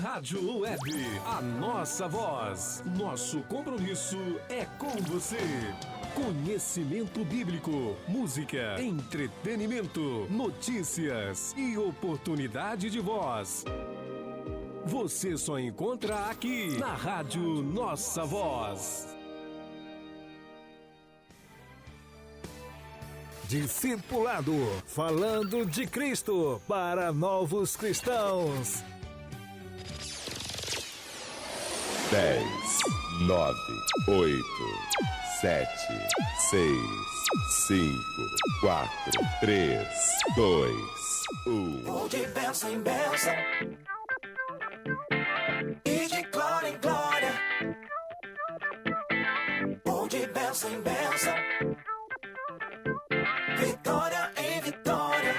Rádio Web, a nossa voz. Nosso compromisso é com você. Conhecimento bíblico, música, entretenimento, notícias e oportunidade de voz. Você só encontra aqui na Rádio Nossa Voz. Discipulado, falando de Cristo para novos cristãos. 10, 9, 8, 7, 6, 5, 4, 3, 2, 1. Vou de bênção em bênção e de glória em glória. Vou de bênção em bênção, vitória em vitória.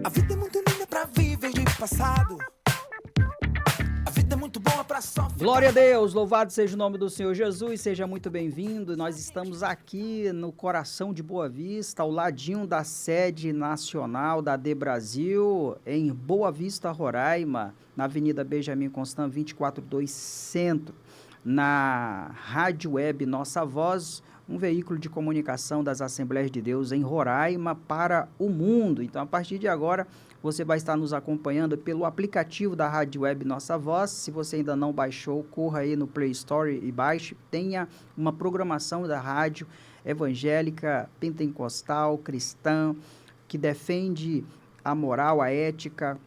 A vida é muito linda pra viver de passado. A vida é muito boa pra sofrer. Glória a Deus, louvado seja o nome do Senhor Jesus, seja muito bem-vindo. Nós estamos aqui no coração de Boa Vista, ao ladinho da sede nacional da AD Brasil, em Boa Vista, Roraima, na Avenida Benjamin Constant, 242 Centro, na Rádio Web Nossa Voz, um veículo de comunicação das Assembleias de Deus em Roraima para o mundo. Então, a partir de agora, você vai estar nos acompanhando pelo aplicativo da Rádio Web Nossa Voz. Se você ainda não baixou, corra aí no Play Store e baixe. Tenha uma programação da rádio evangélica, pentecostal, cristã, que defende a moral, a ética,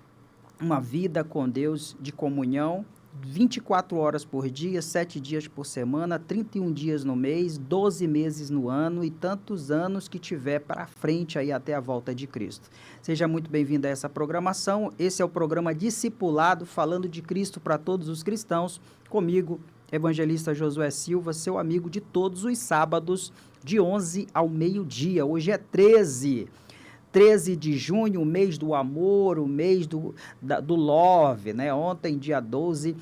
uma vida com Deus de comunhão, 24 horas por dia, 7 dias por semana, 31 dias no mês, 12 meses no ano e tantos anos que tiver para frente aí até a volta de Cristo. Seja muito bem-vindo a essa programação. Esse é o programa Discipulado, falando de Cristo para todos os cristãos. Comigo, evangelista Josué Silva, seu amigo de todos os sábados, de 11 ao meio-dia. Hoje é 13 de junho, o mês do amor, o mês do love, né? Ontem, dia 12,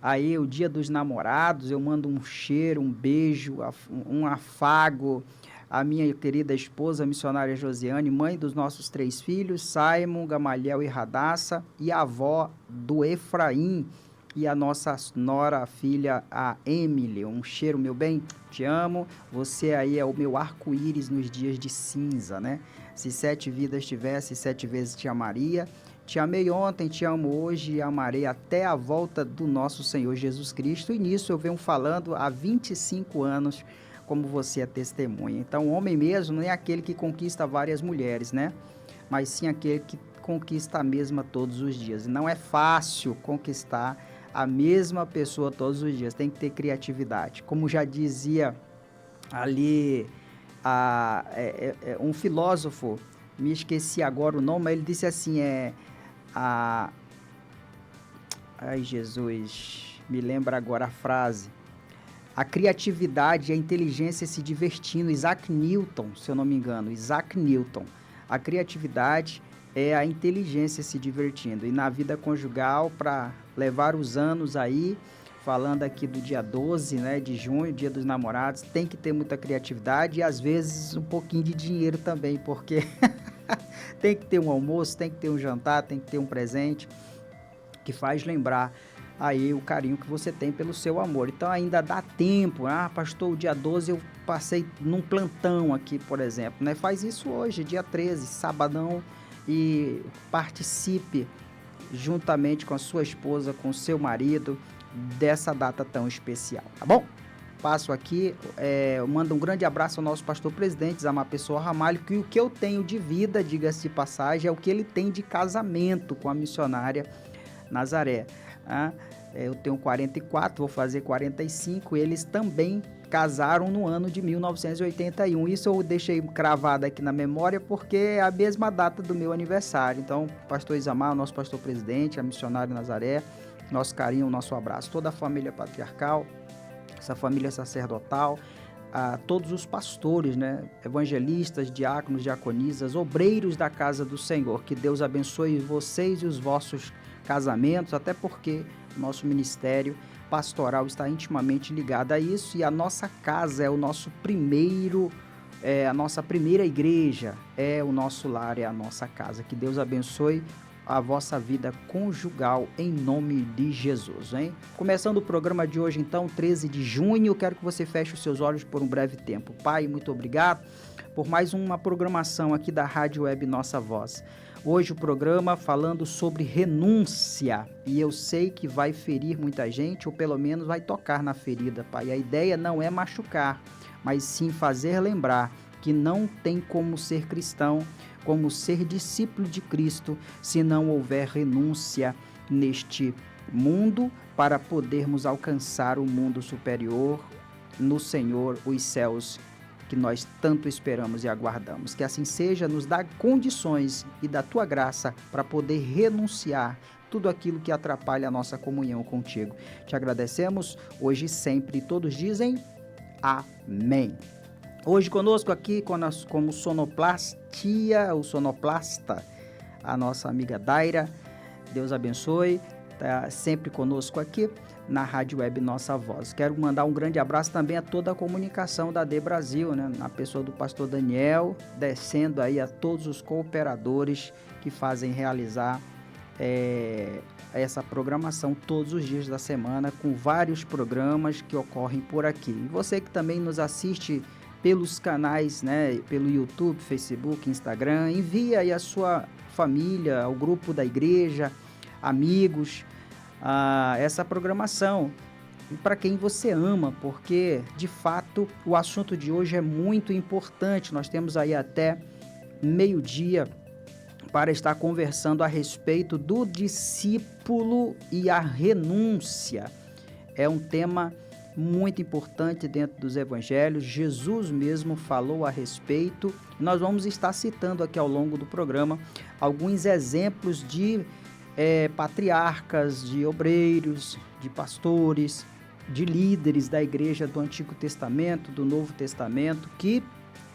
aí o dia dos namorados, eu mando um cheiro, um beijo, um afago à minha querida esposa, a missionária Josiane, mãe dos nossos 3 filhos, Simon, Gamaliel e Radassa, e a avó do Efraim, e a nossa nora, a filha, a Emily. Um cheiro, meu bem, te amo. Você aí é o meu arco-íris nos dias de cinza, né? Se 7 vidas tivesse, 7 vezes te amaria. Te amei ontem, te amo hoje e amarei até a volta do nosso Senhor Jesus Cristo. E nisso eu venho falando há 25 anos, como você é testemunha. Então, o homem mesmo não é aquele que conquista várias mulheres, né? Mas sim aquele que conquista a mesma todos os dias. E não é fácil conquistar a mesma pessoa todos os dias, tem que ter criatividade. Como já dizia ali um filósofo, me esqueci agora o nome, mas ele disse assim, ai Jesus, me lembra agora a frase, a criatividade e a inteligência se divertindo, Isaac Newton, se eu não me engano, Isaac Newton, a criatividade é a inteligência se divertindo, e na vida conjugal, para levar os anos aí, falando aqui do dia 12, né, de junho, dia dos namorados, tem que ter muita criatividade e às vezes um pouquinho de dinheiro também, porque tem que ter um almoço, tem que ter um jantar, tem que ter um presente, que faz lembrar aí o carinho que você tem pelo seu amor. Então ainda dá tempo, pastor, o dia 12 eu passei num plantão aqui, por exemplo, né, faz isso hoje, dia 13, sabadão, e participe juntamente com a sua esposa, com o seu marido, dessa data tão especial, tá bom? Passo aqui, mando um grande abraço ao nosso pastor presidente, Zamar Pessoa Ramalho, que o que eu tenho de vida, diga-se de passagem, é o que ele tem de casamento com a missionária Nazaré. Eu tenho 44, vou fazer 45, eles também casaram no ano de 1981. Isso eu deixei cravado aqui na memória porque é a mesma data do meu aniversário. Então, pastor Isamar, nosso pastor presidente, a missionária Nazaré, nosso carinho, nosso abraço. Toda a família patriarcal, essa família sacerdotal, a todos os pastores, né? Evangelistas, diáconos, diaconisas, obreiros da casa do Senhor. Que Deus abençoe vocês e os vossos casamentos, até porque nosso ministério pastoral está intimamente ligado a isso, e a nossa casa é o nosso a nossa primeira igreja, é o nosso lar, é a nossa casa. Que Deus abençoe a vossa vida conjugal em nome de Jesus, hein? Começando o programa de hoje, então, 13 de junho, quero que você feche os seus olhos por um breve tempo. Pai, muito obrigado por mais uma programação aqui da Rádio Web Nossa Voz. Hoje o programa falando sobre renúncia, e eu sei que vai ferir muita gente, ou pelo menos vai tocar na ferida, Pai. A ideia não é machucar, mas sim fazer lembrar que não tem como ser cristão, como ser discípulo de Cristo, se não houver renúncia neste mundo para podermos alcançar o mundo superior, no Senhor, os céus que nós tanto esperamos e aguardamos. Que assim seja, nos dá condições e da Tua graça para poder renunciar tudo aquilo que atrapalha a nossa comunhão contigo. Te agradecemos hoje e sempre, todos dizem amém. Hoje conosco aqui como sonoplastia, o sonoplasta, a nossa amiga Daira. Deus abençoe, está sempre conosco aqui na Rádio Web Nossa Voz. Quero mandar um grande abraço também a toda a comunicação da AD Brasil, né? Na pessoa do pastor Daniel, descendo aí a todos os cooperadores que fazem realizar essa programação todos os dias da semana, com vários programas que ocorrem por aqui. E você que também nos assiste pelos canais, né, pelo YouTube, Facebook, Instagram, envia aí a sua família, ao grupo da igreja, amigos, essa programação para quem você ama, porque de fato o assunto de hoje é muito importante. Nós temos aí até meio-dia para estar conversando a respeito do discípulo e a renúncia. É um tema muito importante dentro dos evangelhos. Jesus mesmo falou a respeito. Nós vamos estar citando aqui ao longo do programa alguns exemplos de patriarcas, de obreiros, de pastores, de líderes da igreja do Antigo Testamento, do Novo Testamento, que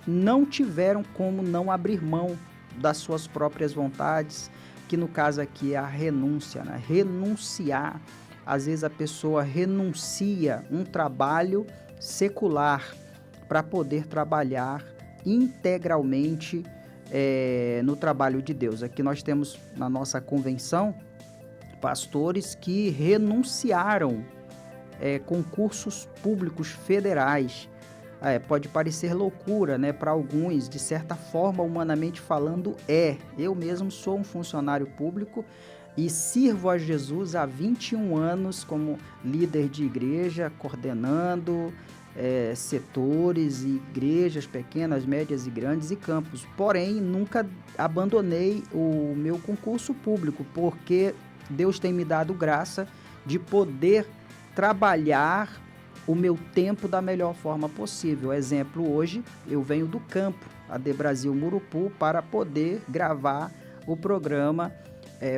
não tiveram como não abrir mão das suas próprias vontades, que no caso aqui é a renúncia, né? Renunciar. Às vezes a pessoa renuncia um trabalho secular para poder trabalhar integralmente no trabalho de Deus. Aqui nós temos na nossa convenção pastores que renunciaram concursos públicos federais. Pode parecer loucura, né, para alguns, de certa forma, humanamente falando, Eu mesmo sou um funcionário público e sirvo a Jesus há 21 anos como líder de igreja, coordenando setores e igrejas pequenas, médias e grandes e campos. Porém, nunca abandonei o meu concurso público, porque Deus tem me dado graça de poder trabalhar o meu tempo da melhor forma possível. Exemplo, hoje eu venho do campo, AD Brasil Murupu, para poder gravar o programa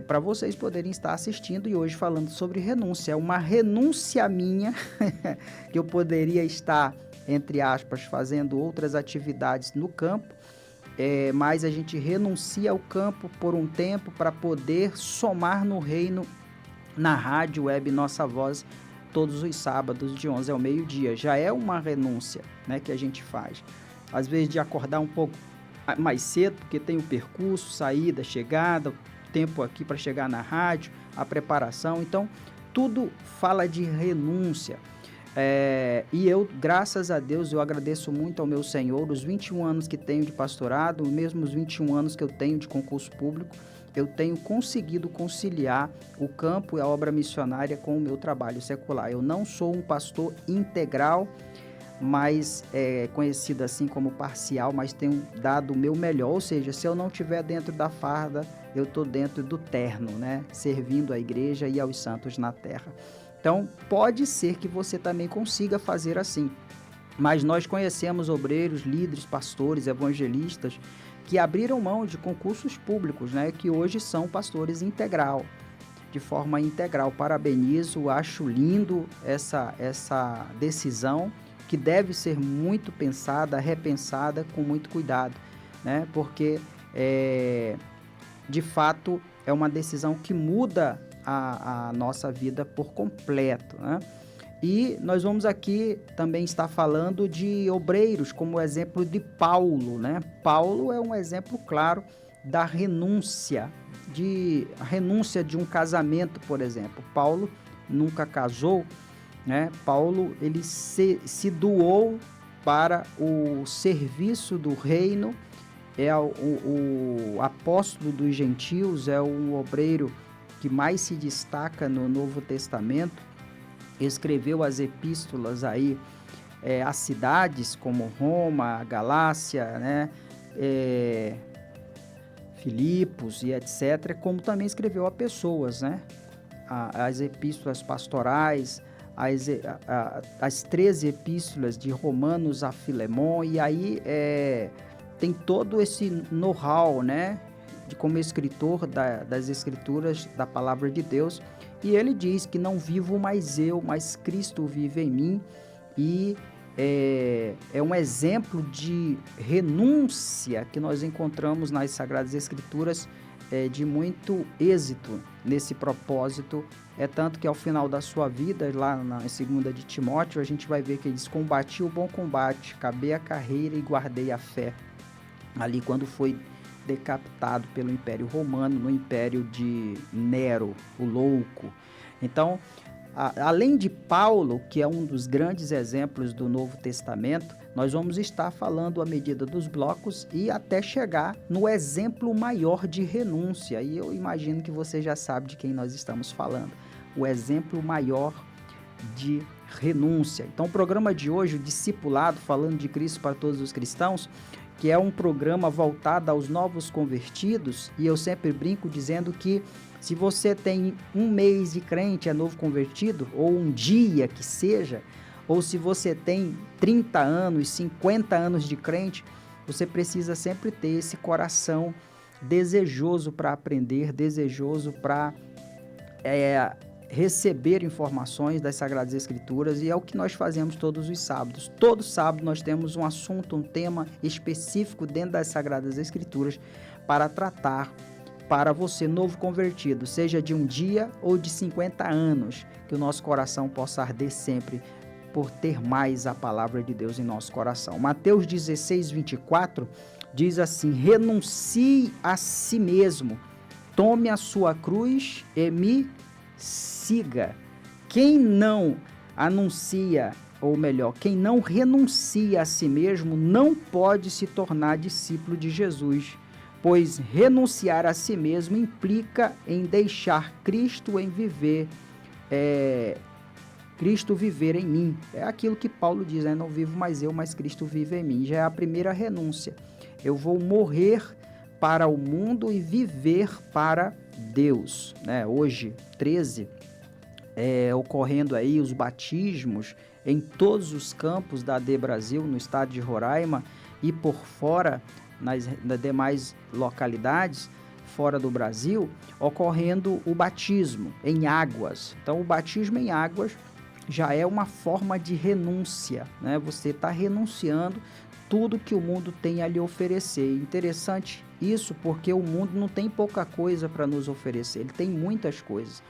para vocês poderem estar assistindo, e hoje falando sobre renúncia. É uma renúncia minha, que eu poderia estar, entre aspas, fazendo outras atividades no campo, mas a gente renuncia ao campo por um tempo para poder somar no reino, na Rádio Web Nossa Voz, todos os sábados de 11 ao meio-dia. Já é uma renúncia, né, que a gente faz. Às vezes de acordar um pouco mais cedo, porque tem o percurso, saída, chegada, tempo aqui para chegar na rádio, a preparação. Então, tudo fala de renúncia. E eu, graças a Deus, eu agradeço muito ao meu Senhor, os 21 anos que tenho de pastorado, mesmo os 21 anos que eu tenho de concurso público, eu tenho conseguido conciliar o campo e a obra missionária com o meu trabalho secular. Eu não sou um pastor integral, mas conhecido assim como parcial, mas tenho dado o meu melhor. Ou seja, se eu não estiver dentro da farda, eu estou dentro do terno, né? Servindo a igreja e aos santos na terra. Então, pode ser que você também consiga fazer assim. Mas nós conhecemos obreiros, líderes, pastores, evangelistas que abriram mão de concursos públicos, né? Que hoje são pastores integral, de forma integral. Parabenizo, acho lindo essa decisão, que deve ser muito pensada, repensada com muito cuidado, né? Porque, de fato, é uma decisão que muda a nossa vida por completo, né? E nós vamos aqui também estar falando de obreiros, como o exemplo de Paulo, né? Paulo é um exemplo claro da renúncia, a renúncia de um casamento, por exemplo. Paulo nunca casou, né? Paulo, ele se doou para o serviço do reino, é o apóstolo dos gentios, é o obreiro que mais se destaca no Novo Testamento. Escreveu as epístolas aí a cidades como Roma, Galácia, né? Filipos e etc., como também escreveu a pessoas, né? As epístolas pastorais, as 13 epístolas de Romanos a Filemon, e aí tem todo esse know-how, né, de como escritor das escrituras, da palavra de Deus, e ele diz que não vivo mais eu, mas Cristo vive em mim, e é um exemplo de renúncia que nós encontramos nas Sagradas Escrituras, de muito êxito nesse propósito. É tanto que ao final da sua vida, lá na 2ª de Timóteo, a gente vai ver que ele diz: combati o bom combate, acabei a carreira e guardei a fé. Ali quando foi decapitado pelo Império Romano, no Império de Nero, o louco. Então, além de Paulo, que é um dos grandes exemplos do Novo Testamento, nós vamos estar falando à medida dos blocos e até chegar no exemplo maior de renúncia. E eu imagino que você já sabe de quem nós estamos falando. O exemplo maior de renúncia. Então, o programa de hoje, o Discipulado, falando de Cristo para todos os cristãos, que é um programa voltado aos novos convertidos, e eu sempre brinco dizendo que se você tem um mês de crente, é novo convertido, ou um dia que seja, ou se você tem 30 anos, 50 anos de crente, você precisa sempre ter esse coração desejoso para aprender, desejoso para receber informações das Sagradas Escrituras, e é o que nós fazemos todos os sábados. Todo sábado nós temos um assunto, um tema específico dentro das Sagradas Escrituras para tratar para você, novo convertido, seja de um dia ou de 50 anos, que o nosso coração possa arder sempre por ter mais a palavra de Deus em nosso coração. Mateus 16, 24 diz assim: renuncie a si mesmo, tome a sua cruz e me siga. Quem não anuncia, ou melhor, quem não renuncia a si mesmo, não pode se tornar discípulo de Jesus, pois renunciar a si mesmo implica em deixar Cristo viver em mim. É aquilo que Paulo diz, né? Não vivo mais eu, mas Cristo vive em mim. Já é a primeira renúncia. Eu vou morrer para o mundo e viver para Deus, né? Hoje, 13, ocorrendo aí os batismos em todos os campos da AD Brasil, no estado de Roraima e por fora, nas demais localidades fora do Brasil, ocorrendo o batismo em águas. Então, o batismo em águas já é uma forma de renúncia, né? Você está renunciando tudo que o mundo tem a lhe oferecer. Interessante isso, porque o mundo não tem pouca coisa para nos oferecer, ele tem muitas coisas.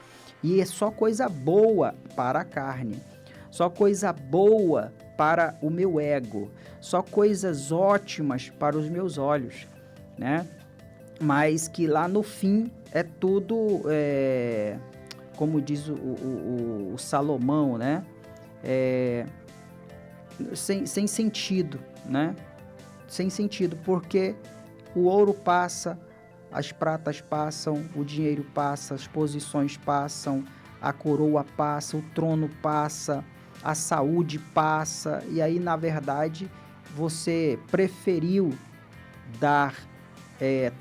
E é só coisa boa para a carne, só coisa boa para o meu ego, só coisas ótimas para os meus olhos, né? Mas que lá no fim é tudo, como diz o Salomão, né? Sem sentido, né? Sem sentido, porque o ouro passa, as pratas passam, o dinheiro passa, as posições passam, a coroa passa, o trono passa, a saúde passa, e aí, na verdade, você preferiu dar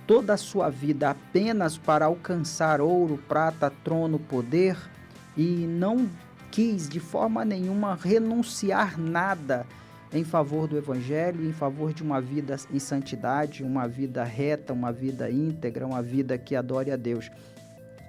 toda a sua vida apenas para alcançar ouro, prata, trono, poder, e não quis de forma nenhuma renunciar nada em favor do Evangelho, em favor de uma vida em santidade, uma vida reta, uma vida íntegra, uma vida que adore a Deus.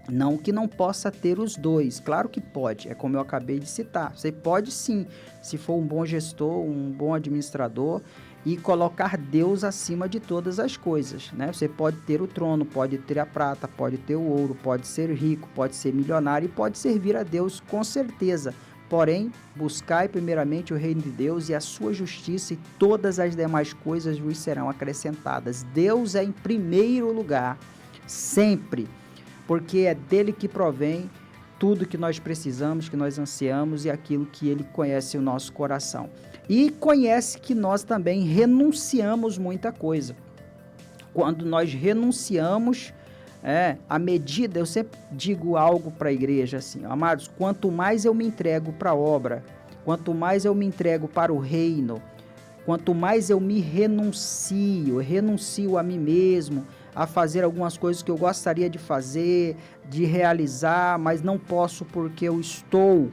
Não que não possa ter os dois, claro que pode, é como eu acabei de citar. Você pode sim, se for um bom gestor, um bom administrador, e colocar Deus acima de todas as coisas, né? Você pode ter o trono, pode ter a prata, pode ter o ouro, pode ser rico, pode ser milionário e pode servir a Deus com certeza, Porém, buscai primeiramente o reino de Deus e a sua justiça, e todas as demais coisas vos serão acrescentadas. Deus é em primeiro lugar, sempre, porque é dele que provém tudo que nós precisamos, que nós ansiamos, e aquilo que ele conhece o nosso coração. E conhece que nós também renunciamos muita coisa. Quando nós renunciamos, à medida, eu sempre digo algo para a igreja assim, amados, quanto mais eu me entrego para a obra, quanto mais eu me entrego para o reino, quanto mais eu me renuncio a mim mesmo, a fazer algumas coisas que eu gostaria de fazer, de realizar, mas não posso porque eu estou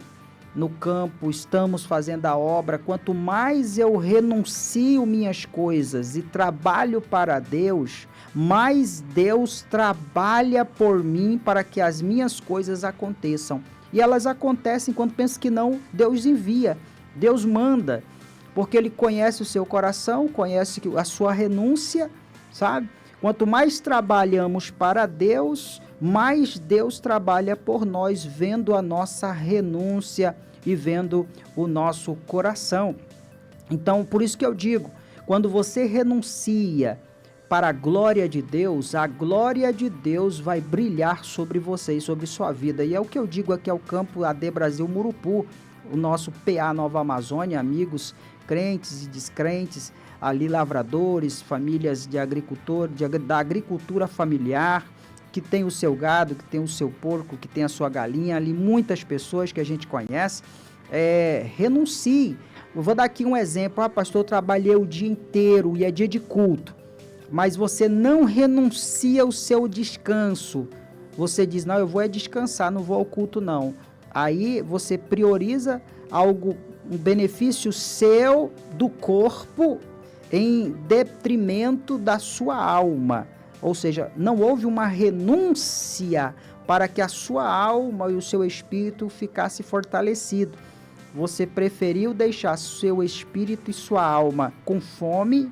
no campo, estamos fazendo a obra. Quanto mais eu renuncio minhas coisas e trabalho para Deus, mais Deus trabalha por mim para que as minhas coisas aconteçam. E elas acontecem quando penso que não, Deus envia, Deus manda, porque Ele conhece o seu coração, conhece a sua renúncia, sabe? Quanto mais trabalhamos para Deus, mais Deus trabalha por nós, vendo a nossa renúncia e vendo o nosso coração. Então, por isso que eu digo, quando você renuncia para a glória de Deus, a glória de Deus vai brilhar sobre você e sobre sua vida. E é o que eu digo aqui ao Campo AD Brasil Murupu, o nosso PA Nova Amazônia, amigos crentes e descrentes, ali lavradores, famílias de agricultores, da agricultura familiar, que tem o seu gado, que tem o seu porco, que tem a sua galinha, ali muitas pessoas que a gente conhece, renuncie. Eu vou dar aqui um exemplo, pastor, eu trabalhei o dia inteiro e é dia de culto, mas você não renuncia o seu descanso, você diz, não, eu vou descansar, não vou ao culto não, aí você prioriza algo, um benefício seu do corpo em detrimento da sua alma. Ou seja, não houve uma renúncia para que a sua alma e o seu espírito ficasse fortalecido. Você preferiu deixar seu espírito e sua alma com fome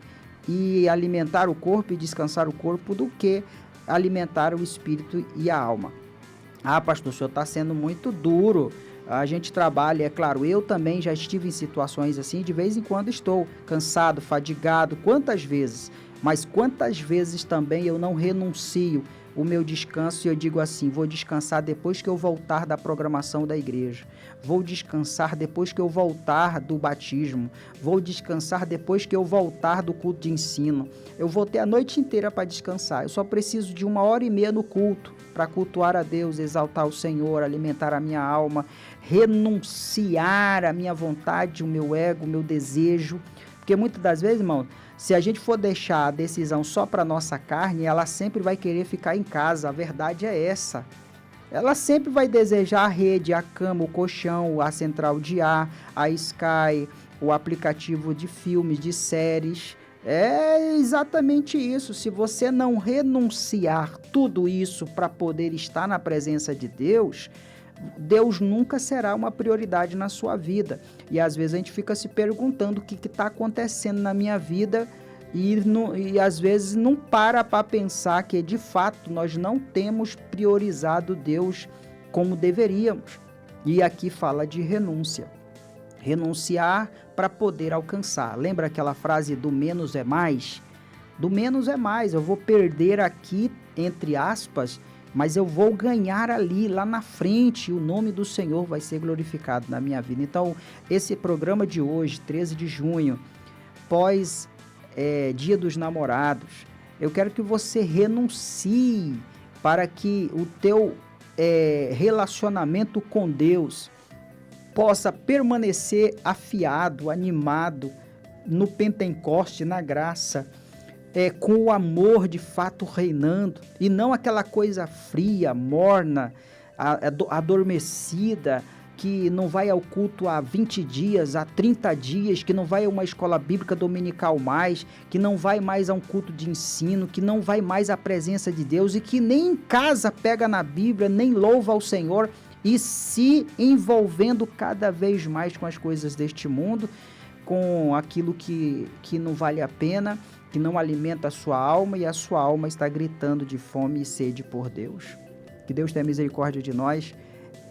e alimentar o corpo e descansar o corpo do que alimentar o espírito e a alma. Ah, pastor, o senhor está sendo muito duro. A gente trabalha, é claro, eu também já estive em situações assim, de vez em quando estou cansado, fadigado, quantas vezes? Mas quantas vezes também eu não renuncio o meu descanso e eu digo assim, vou descansar depois que eu voltar da programação da igreja, vou descansar depois que eu voltar do batismo, vou descansar depois que eu voltar do culto de ensino, eu vou ter a noite inteira para descansar, eu só preciso de 1h30 no culto para cultuar a Deus, exaltar o Senhor, alimentar a minha alma, renunciar a minha vontade, o meu ego, o meu desejo, porque muitas das vezes, irmão, se a gente for deixar a decisão só para nossa carne, ela sempre vai querer ficar em casa, a verdade é essa. Ela sempre vai desejar a rede, a cama, o colchão, a central de ar, a Sky, o aplicativo de filmes, de séries. É exatamente isso. Se você não renunciar tudo isso para poder estar na presença de Deus, Deus nunca será uma prioridade na sua vida. E às vezes a gente fica se perguntando o que está acontecendo na minha vida e às vezes não para pensar que de fato nós não temos priorizado Deus como deveríamos. E aqui fala de renúncia. Renunciar para poder alcançar. Lembra aquela frase do menos é mais? Do menos é mais. Eu vou perder aqui, entre aspas, mas eu vou ganhar ali, lá na frente, o nome do Senhor vai ser glorificado na minha vida. Então, esse programa de hoje, 13 de junho, pós Dia dos Namorados, eu quero que você renuncie para que o teu relacionamento com Deus possa permanecer afiado, animado, no Pentecoste, na graça, com o amor de fato reinando, e não aquela coisa fria, morna, adormecida, que não vai ao culto há 20 dias, há 30 dias, que não vai a uma escola bíblica dominical mais, que não vai mais a um culto de ensino, que não vai mais à presença de Deus e que nem em casa pega na Bíblia, nem louva ao Senhor, e se envolvendo cada vez mais com as coisas deste mundo, com aquilo que não vale a pena, que não alimenta a sua alma, e a sua alma está gritando de fome e sede por Deus. Que Deus tenha misericórdia de nós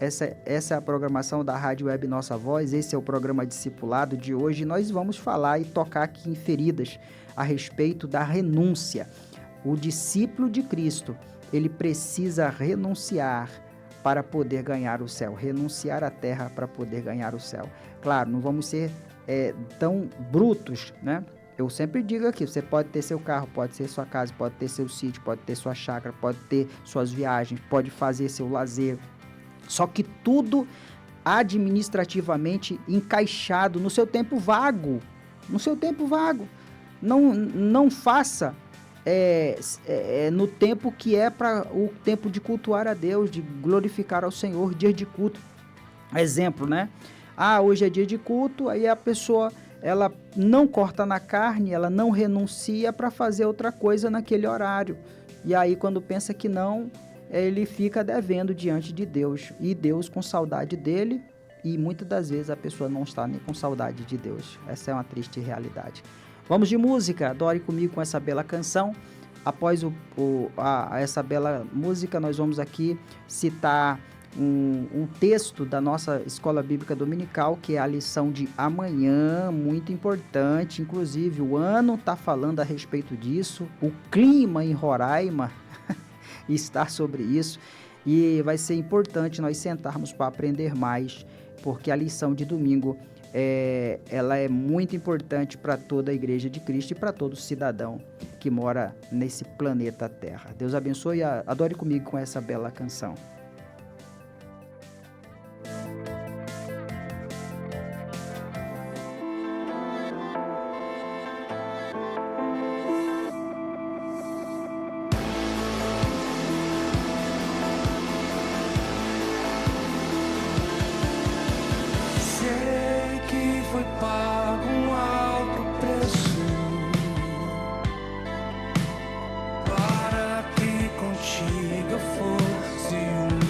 Essa é a programação da Rádio Web Nossa Voz, esse é o programa Discipulado de hoje. Nós vamos falar e tocar aqui em feridas a respeito da renúncia. O discípulo de Cristo, ele precisa renunciar para poder ganhar o céu, renunciar à terra para poder ganhar o céu. Claro, não vamos ser tão brutos, né? Eu sempre digo aqui, você pode ter seu carro, pode ter sua casa, pode ter seu sítio, pode ter sua chácara, pode ter suas viagens, pode fazer seu lazer. Só que tudo administrativamente encaixado no seu tempo vago. No seu tempo vago. Não faça no tempo que é para o tempo de cultuar a Deus, de glorificar ao Senhor, dia de culto. Exemplo, né? Hoje é dia de culto, aí a pessoa, ela não corta na carne, ela não renuncia para fazer outra coisa naquele horário. E aí, quando pensa que não, ele fica devendo diante de Deus. E Deus com saudade dele, e muitas das vezes a pessoa não está nem com saudade de Deus. Essa é uma triste realidade. Vamos de música, adore comigo com essa bela canção. Após essa bela música, nós vamos aqui citar um texto da nossa Escola Bíblica Dominical, que é a lição de amanhã, muito importante. Inclusive, o ano está falando a respeito disso. O clima em Roraima está sobre isso. E vai ser importante nós sentarmos para aprender mais, porque a lição de domingo ela é muito importante para toda a Igreja de Cristo e para todo cidadão que mora nesse planeta Terra. Deus abençoe e adore comigo com essa bela canção. Foi pago um alto preço para que contigo eu fosse um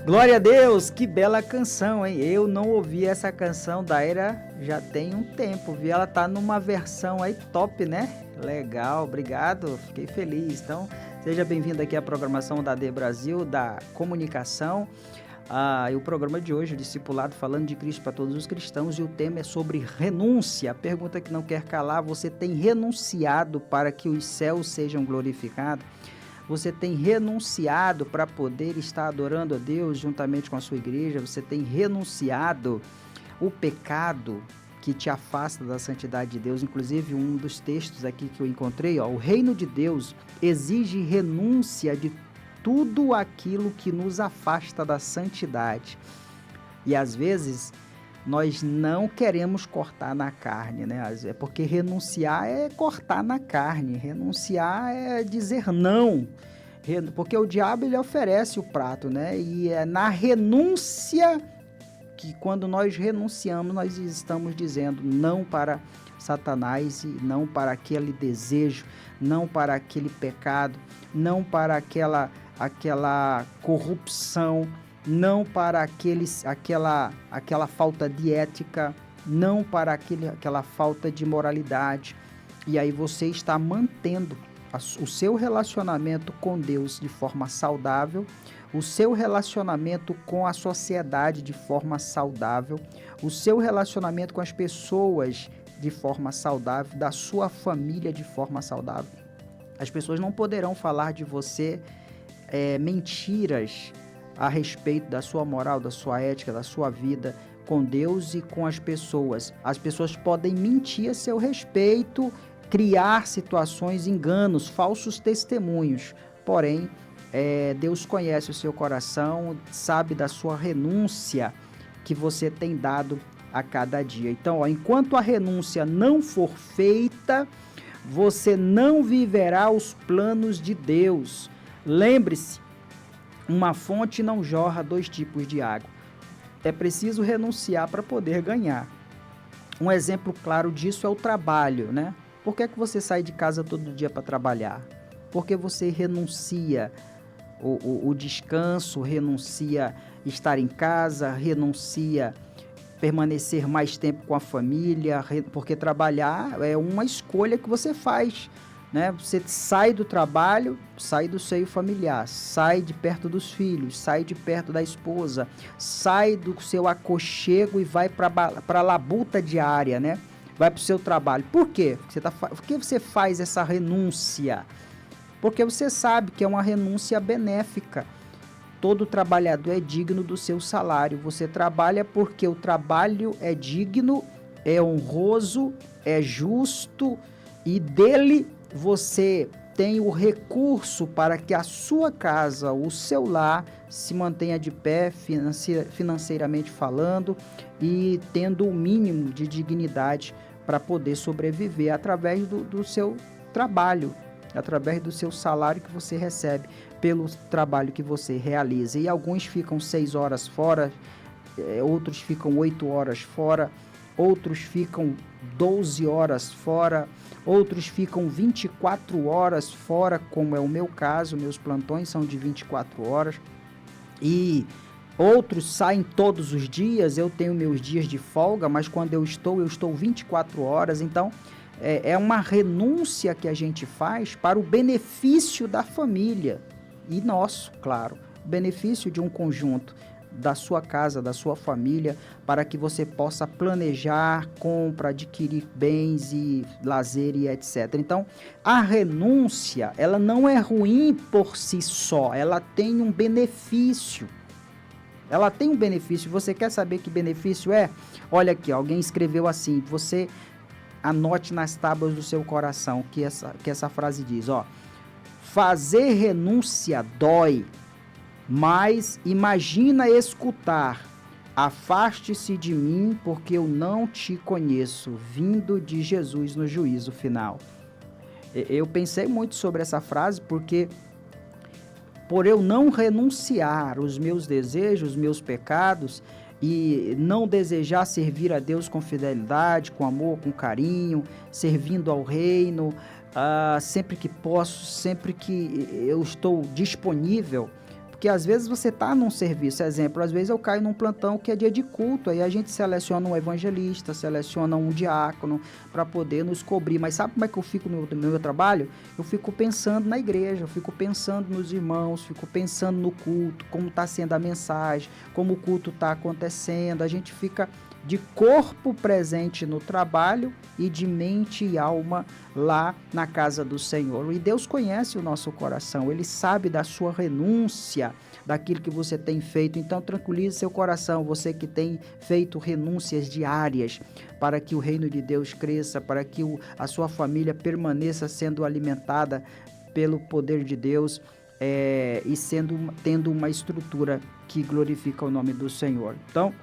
Glória a Deus, que bela canção, hein? Eu não ouvi essa canção da Era já tem um tempo, vi ela tá numa versão aí top, né? Legal, obrigado, fiquei feliz. Então, seja bem-vindo aqui à programação da AD Brasil, da comunicação. E o programa de hoje, o Discipulado Falando de Cristo para Todos os Cristãos, e o tema é sobre renúncia. A pergunta que não quer calar: você tem renunciado para que os céus sejam glorificados? Você tem renunciado para poder estar adorando a Deus juntamente com a sua igreja? Você tem renunciado o pecado que te afasta da santidade de Deus? Inclusive, um dos textos aqui que eu encontrei, o reino de Deus exige renúncia de tudo aquilo que nos afasta da santidade. E às vezes nós não queremos cortar na carne, né? É porque renunciar é cortar na carne, renunciar é dizer não, porque o diabo ele oferece o prato, né? E é na renúncia que, quando nós renunciamos, nós estamos dizendo não para Satanás, e não para aquele desejo, não para aquele pecado, não para aquela corrupção, não para aquela falta de ética, não para aquela falta de moralidade. E aí você está mantendo o seu relacionamento com Deus de forma saudável, o seu relacionamento com a sociedade de forma saudável, o seu relacionamento com as pessoas de forma saudável, da sua família de forma saudável. As pessoas não poderão falar de você mentiras a respeito da sua moral, da sua ética, da sua vida com Deus e com as pessoas. As pessoas podem mentir a seu respeito, criar situações, enganos, falsos testemunhos. Porém, Deus conhece o seu coração, sabe da sua renúncia que você tem dado a cada dia. Então, enquanto a renúncia não for feita, você não viverá os planos de Deus. Lembre-se, uma fonte não jorra dois tipos de água. É preciso renunciar para poder ganhar. Um exemplo claro disso é o trabalho, né? Por que você sai de casa todo dia para trabalhar? Porque você renuncia o descanso, renuncia estar em casa, renuncia permanecer mais tempo com a família, porque trabalhar é uma escolha que você faz, né? Você sai do trabalho, sai do seio familiar, sai de perto dos filhos, sai de perto da esposa, sai do seu aconchego e vai para a labuta diária, né? Vai para o seu trabalho. Por quê? Por que você faz essa renúncia? Porque você sabe que é uma renúncia benéfica. Todo trabalhador é digno do seu salário. Você trabalha porque o trabalho é digno, é honroso, é justo, e dele você tem o recurso para que a sua casa, o seu lar, se mantenha de pé financeiramente falando e tendo o mínimo de dignidade para poder sobreviver através do seu trabalho, através do seu salário que você recebe pelo trabalho que você realiza. E alguns ficam 6 horas fora, outros ficam 8 horas fora, outros ficam 12 horas fora, outros ficam 24 horas fora, como é o meu caso. Meus plantões são de 24 horas, e outros saem todos os dias. Eu tenho meus dias de folga, mas quando eu estou 24 horas. Então, é uma renúncia que a gente faz para o benefício da família e nosso, claro, benefício de um conjunto, da sua casa, da sua família, para que você possa planejar, compra, adquirir bens e lazer e etc. Então, a renúncia, ela não é ruim por si só, ela tem um benefício. Ela tem um benefício. Você quer saber que benefício é? Olha aqui, alguém escreveu assim, você anote nas tábuas do seu coração que essa frase diz, fazer renúncia dói, mas imagina escutar: afaste-se de mim, porque eu não te conheço, vindo de Jesus no juízo final. Eu pensei muito sobre essa frase, porque por eu não renunciar os meus desejos, os meus pecados, e não desejar servir a Deus com fidelidade, com amor, com carinho, servindo ao reino, sempre que posso, sempre que eu estou disponível, Porque às vezes você está num serviço, exemplo, às vezes eu caio num plantão que é dia de culto, aí a gente seleciona um evangelista, seleciona um diácono para poder nos cobrir. Mas sabe como é que eu fico no meu trabalho? Eu fico pensando na igreja, eu fico pensando nos irmãos, fico pensando no culto, como está sendo a mensagem, como o culto está acontecendo. A gente fica de corpo presente no trabalho e de mente e alma lá na casa do Senhor. E Deus conhece o nosso coração, Ele sabe da sua renúncia, daquilo que você tem feito. Então tranquilize seu coração, você que tem feito renúncias diárias para que o reino de Deus cresça, para que a sua família permaneça sendo alimentada pelo poder de Deus e tendo uma estrutura que glorifica o nome do Senhor. Então,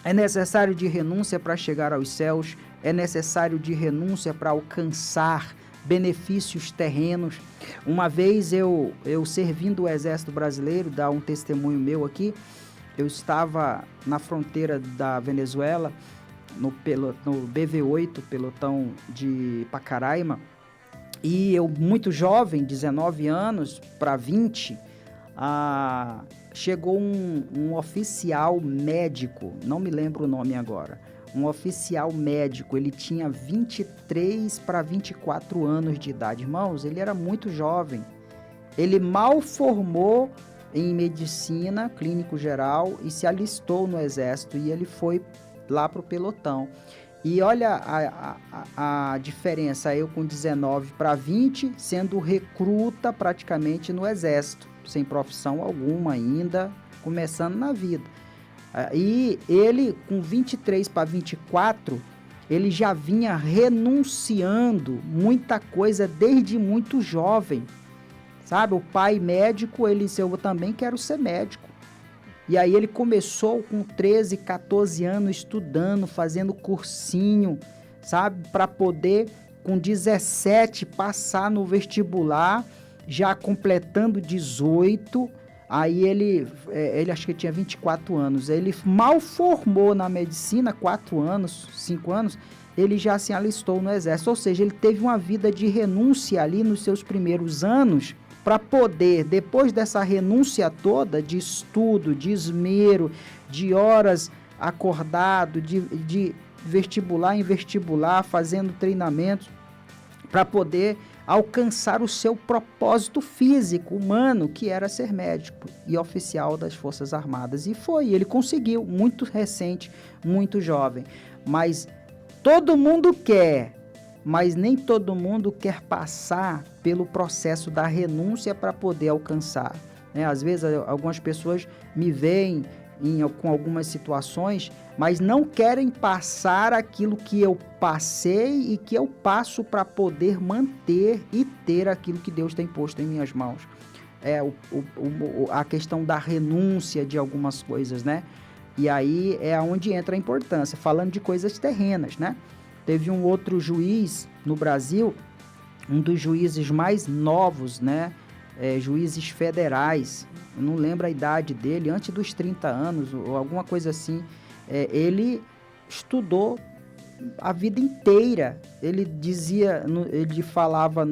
é necessário de renúncia para chegar aos céus, é necessário de renúncia para alcançar benefícios terrenos. Uma vez eu servindo o Exército Brasileiro, dar um testemunho meu aqui, eu estava na fronteira da Venezuela, no BV-8, pelotão de Pacaraima, e eu, muito jovem, 19 anos para 20, chegou um oficial médico, não me lembro o nome agora, um oficial médico, ele tinha 23 para 24 anos de idade. Irmãos, ele era muito jovem, ele mal formou em medicina, clínico geral, e se alistou no Exército, e ele foi lá para o pelotão. E olha a diferença, eu com 19 para 20, sendo recruta praticamente no Exército, sem profissão alguma ainda, começando na vida. E ele, com 23 para 24, ele já vinha renunciando muita coisa desde muito jovem. Sabe, o pai médico, ele disse, eu também quero ser médico. E aí ele começou com 13, 14 anos estudando, fazendo cursinho, sabe, para poder, com 17, passar no vestibular, já completando 18, aí ele acho que tinha 24 anos, ele mal formou na medicina, 4 anos, 5 anos, ele já se alistou no Exército, ou seja, ele teve uma vida de renúncia ali nos seus primeiros anos, para poder, depois dessa renúncia toda, de estudo, de esmero, de horas acordado, de vestibular em vestibular, fazendo treinamentos, para poder alcançar o seu propósito físico, humano, que era ser médico e oficial das Forças Armadas. E ele conseguiu, muito recente, muito jovem. Mas todo mundo quer, mas nem todo mundo quer passar pelo processo da renúncia para poder alcançar. Às vezes, algumas pessoas me veem com algumas situações, mas não querem passar aquilo que eu passei e que eu passo para poder manter e ter aquilo que Deus tem posto em minhas mãos. A questão da renúncia de algumas coisas, né? E aí é onde entra a importância, falando de coisas terrenas, né? Teve um outro juiz no Brasil, um dos juízes mais novos, né? Juízes federais, eu não lembro a idade dele, antes dos 30 anos, ou alguma coisa assim. Ele estudou a vida inteira. Ele falava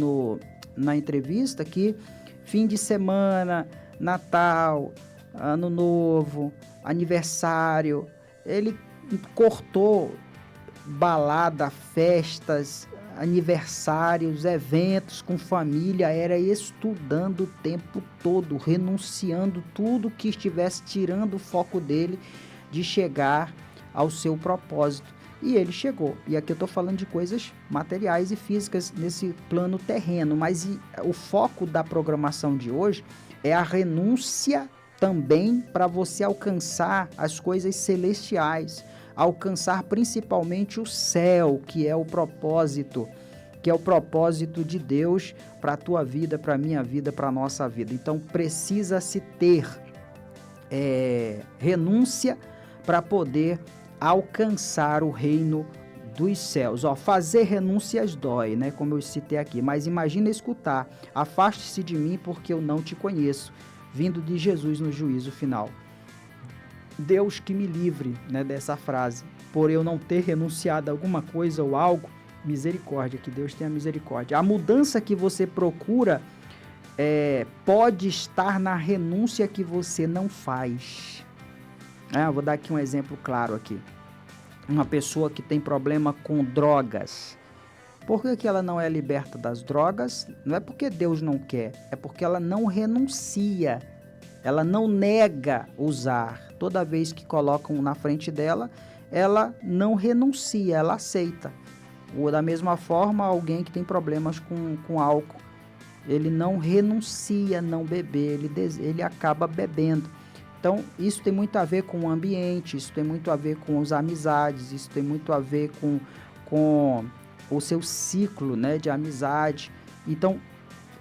na entrevista que fim de semana, Natal, Ano Novo, aniversário, ele cortou balada, festas, aniversários, eventos com família, era estudando o tempo todo, renunciando tudo que estivesse tirando o foco dele de chegar ao seu propósito. E ele chegou. E aqui eu estou falando de coisas materiais e físicas nesse plano terreno, mas o foco da programação de hoje é a renúncia também para você alcançar as coisas celestiais, alcançar principalmente o céu, que é o propósito de Deus para a tua vida, para a minha vida, para a nossa vida. Então precisa-se ter renúncia para poder alcançar o reino dos céus. Fazer renúncias dói, né? Como eu citei aqui, mas imagina escutar: afaste-se de mim porque eu não te conheço, vindo de Jesus no juízo final. Deus que me livre, né, dessa frase, por eu não ter renunciado a alguma coisa ou algo, misericórdia, que Deus tenha misericórdia. A mudança que você procura pode estar na renúncia que você não faz. Eu vou dar aqui um exemplo claro aqui. Uma pessoa que tem problema com drogas. Por que ela não é liberta das drogas? Não é porque Deus não quer, é porque ela não renuncia. Ela não nega usar. Toda vez que colocam na frente dela, ela não renuncia, ela aceita. Ou da mesma forma, alguém que tem problemas com álcool, ele não renuncia a não beber, ele acaba bebendo. Então, isso tem muito a ver com o ambiente, isso tem muito a ver com as amizades, isso tem muito a ver com o seu ciclo, né, de amizade. Então,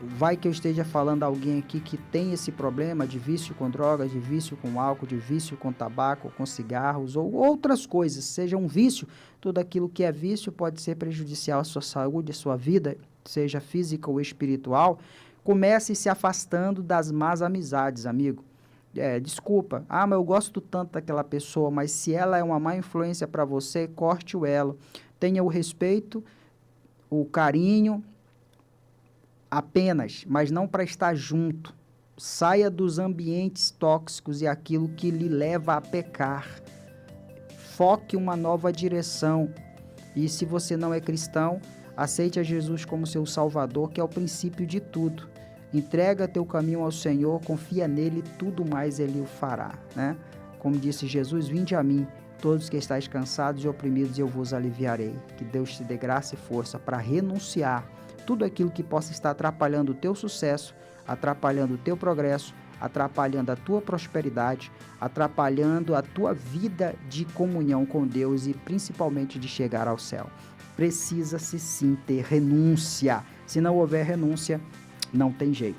vai que eu esteja falando a alguém aqui que tem esse problema de vício com drogas, de vício com álcool, de vício com tabaco, com cigarros ou outras coisas, seja um vício, tudo aquilo que é vício pode ser prejudicial à sua saúde, à sua vida, seja física ou espiritual. Comece se afastando das más amizades, amigo. Desculpa, mas eu gosto tanto daquela pessoa, mas se ela é uma má influência para você, corte o elo. Tenha o respeito, o carinho, apenas, mas não para estar junto. Saia dos ambientes tóxicos e aquilo que lhe leva a pecar. Foque uma nova direção. E se você não é cristão, aceite a Jesus como seu Salvador, que é o princípio de tudo. Entrega teu caminho ao Senhor, confia nele, tudo mais ele o fará, né? Como disse Jesus, vinde a mim, todos que estáis cansados e oprimidos, eu vos aliviarei. Que Deus te dê graça e força para renunciar tudo aquilo que possa estar atrapalhando o teu sucesso, atrapalhando o teu progresso, atrapalhando a tua prosperidade, atrapalhando a tua vida de comunhão com Deus e principalmente de chegar ao céu. Precisa-se sim ter renúncia. Se não houver renúncia, não tem jeito.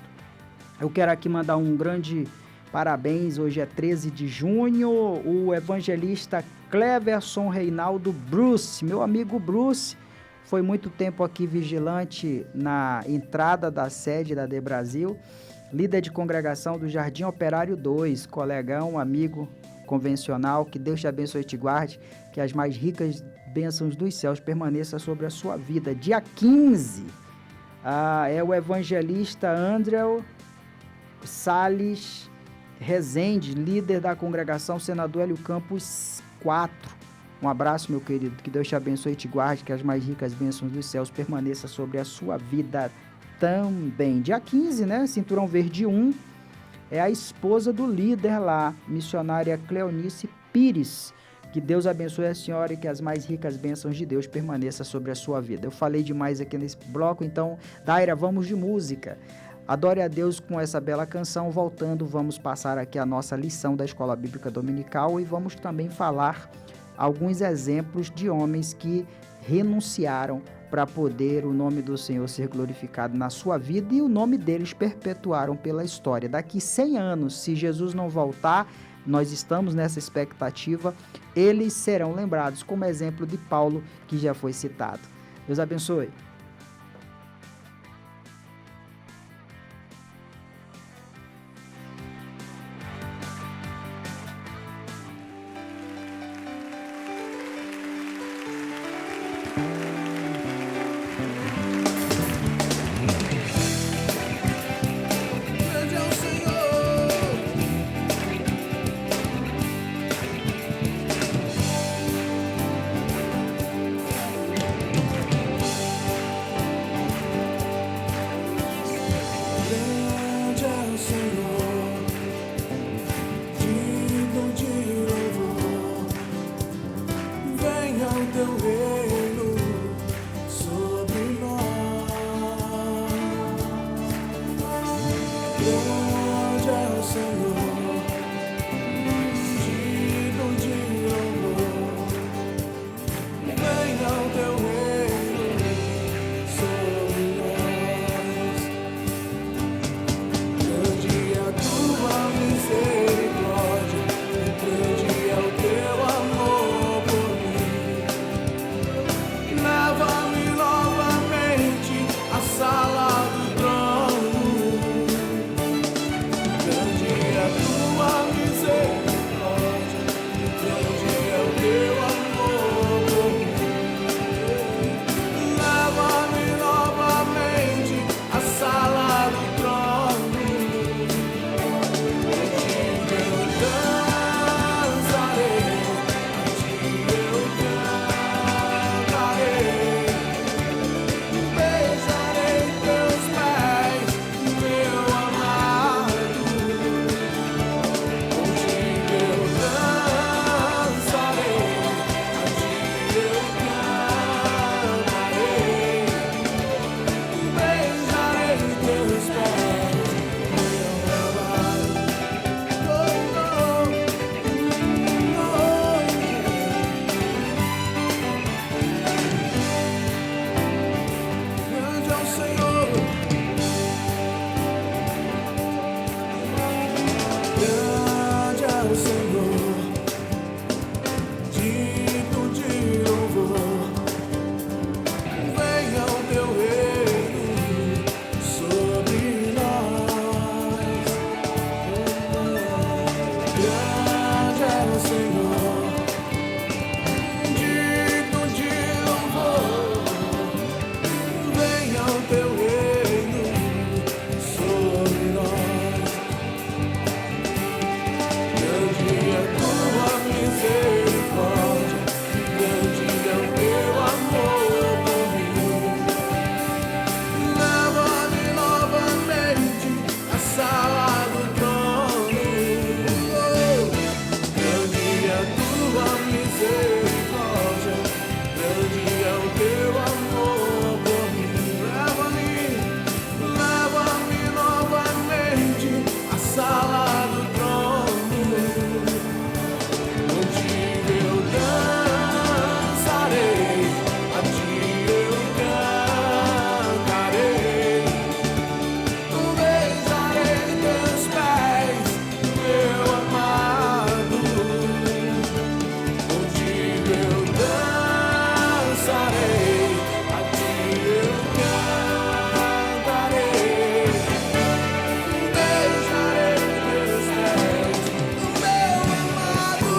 Eu quero aqui mandar um grande parabéns. Hoje é 13 de junho. O evangelista Cleverson Reinaldo Bruce, meu amigo Bruce, foi muito tempo aqui vigilante na entrada da sede da Debrasil, líder de congregação do Jardim Operário 2, colegão, amigo convencional. Que Deus te abençoe e te guarde, que as mais ricas bênçãos dos céus permaneçam sobre a sua vida. Dia 15, é o evangelista Andréu Salles Rezende, líder da congregação Senador Hélio Campos 4. Um abraço, meu querido, que Deus te abençoe e te guarde, que as mais ricas bênçãos dos céus permaneçam sobre a sua vida também. Dia 15, né? Cinturão Verde 1, é a esposa do líder lá, missionária Cleonice Pires. Que Deus abençoe a senhora e que as mais ricas bênçãos de Deus permaneçam sobre a sua vida. Eu falei demais aqui nesse bloco, então, Daira, vamos de música. Adore a Deus com essa bela canção. Voltando, vamos passar aqui a nossa lição da Escola Bíblica Dominical e vamos também falar alguns exemplos de homens que renunciaram para poder o nome do Senhor ser glorificado na sua vida e o nome deles perpetuaram pela história. Daqui 100 anos, se Jesus não voltar, nós estamos nessa expectativa, eles serão lembrados como exemplo de Paulo, que já foi citado. Deus abençoe. Senhor, digno de louvor. Venha o teu reino sobre nós. Grande é tua misericórdia, grande é o teu amor por mim. Leva-me novamente à sala do trono. Grande é a tua misericórdia, grande é o teu amor por mim. Leva-me novamente à sala do trono, onde eu dançarei, a ti eu cantarei. Beijarei teus pés, meu amado, onde eu dançarei, a ti eu cantarei. Beijarei teus pés, meu amado.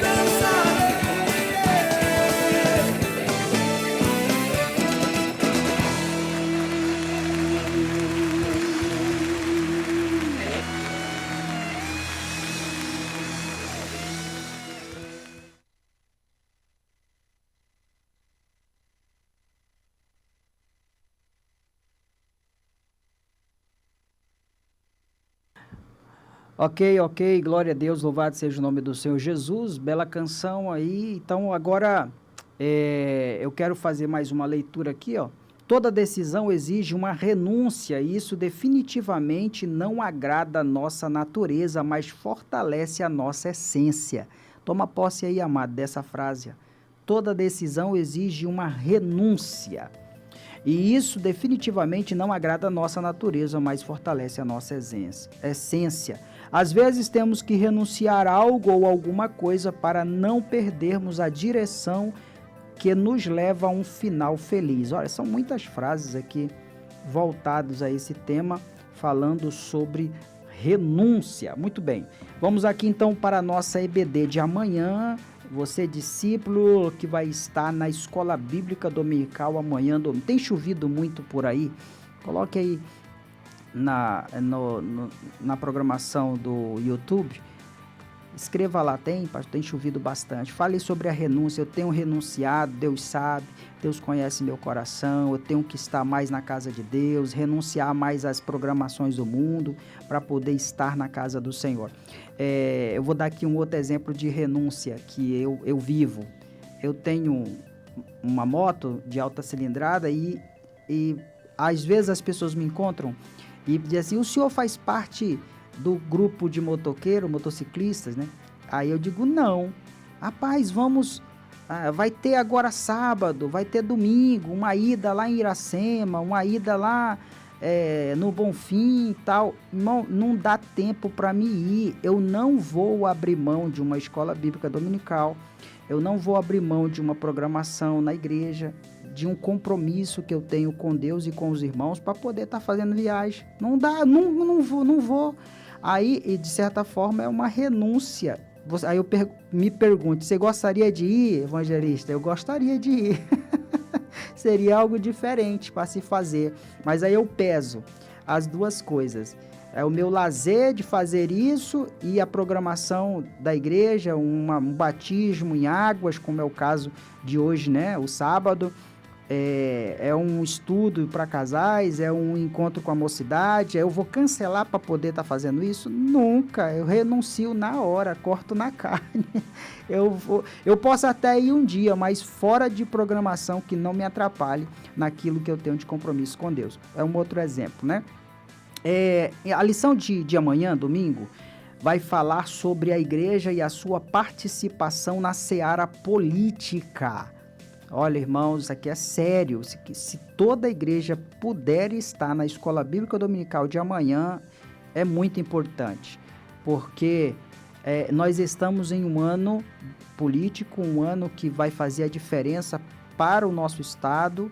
Dançarei, Ok, glória a Deus, louvado seja o nome do Senhor Jesus, bela canção aí. Então agora eu quero fazer mais uma leitura aqui, ó. Toda decisão exige uma renúncia e isso definitivamente não agrada a nossa natureza, mas fortalece a nossa essência. Toma posse aí, amado, dessa frase. Toda decisão exige uma renúncia. E isso definitivamente não agrada a nossa natureza, mas fortalece a nossa essência. Às vezes temos que renunciar a algo ou alguma coisa para não perdermos a direção que nos leva a um final feliz. Olha, são muitas frases aqui voltadas a esse tema, falando sobre renúncia. Muito bem, vamos aqui então para a nossa EBD de amanhã. Você, discípulo que vai estar na Escola Bíblica Dominical amanhã. Tem chovido muito por aí? Coloque aí na programação do YouTube. Escreva lá, tem chovido bastante. Fale sobre a renúncia. Eu tenho renunciado, Deus sabe, Deus conhece meu coração. Eu tenho que estar mais na casa de Deus, renunciar mais às programações do mundo para poder estar na casa do Senhor. Eu vou dar aqui um outro exemplo de renúncia que eu vivo. Eu tenho uma moto de alta cilindrada e às vezes as pessoas me encontram e dizem assim: o senhor faz parte do grupo de motociclistas, né? Aí eu digo: não. Rapaz, vamos... vai ter agora sábado, vai ter domingo, uma ida lá em Iracema, uma ida lá no Bonfim e tal. Não dá tempo para mim ir. Eu não vou abrir mão de uma escola bíblica dominical. Eu não vou abrir mão de uma programação na igreja, de um compromisso que eu tenho com Deus e com os irmãos para poder estar fazendo viagem. Não dá, não vou. Aí, de certa forma, é uma renúncia. Aí eu me pergunto: você gostaria de ir, evangelista? Eu gostaria de ir. Seria algo diferente para se fazer. Mas aí eu peso as duas coisas. É o meu lazer de fazer isso e a programação da igreja, um batismo em águas, como é o caso de hoje, né? O sábado. É um estudo para casais, é um encontro com a mocidade. Eu vou cancelar para poder estar fazendo isso? Nunca. Eu renuncio na hora, corto na carne. Eu posso até ir um dia, mas fora de programação que não me atrapalhe naquilo que eu tenho de compromisso com Deus. É um outro exemplo, né? A lição de amanhã, domingo, vai falar sobre a igreja e a sua participação na seara política. Olha, irmãos, isso aqui é sério. Se toda a igreja puder estar na Escola Bíblica Dominical de amanhã, é muito importante, porque nós estamos em um ano político, um ano que vai fazer a diferença para o nosso estado,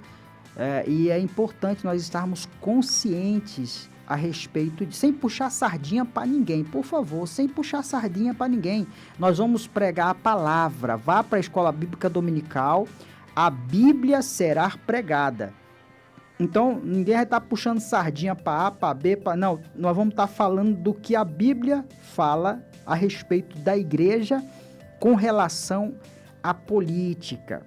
e é importante nós estarmos conscientes a respeito de, sem puxar sardinha para ninguém, por favor, sem puxar sardinha para ninguém. Nós vamos pregar a palavra, vá para a escola bíblica dominical, a Bíblia será pregada. Então, ninguém vai estar puxando sardinha para A, para B, para... Não, nós vamos estar falando do que a Bíblia fala a respeito da igreja com relação à política.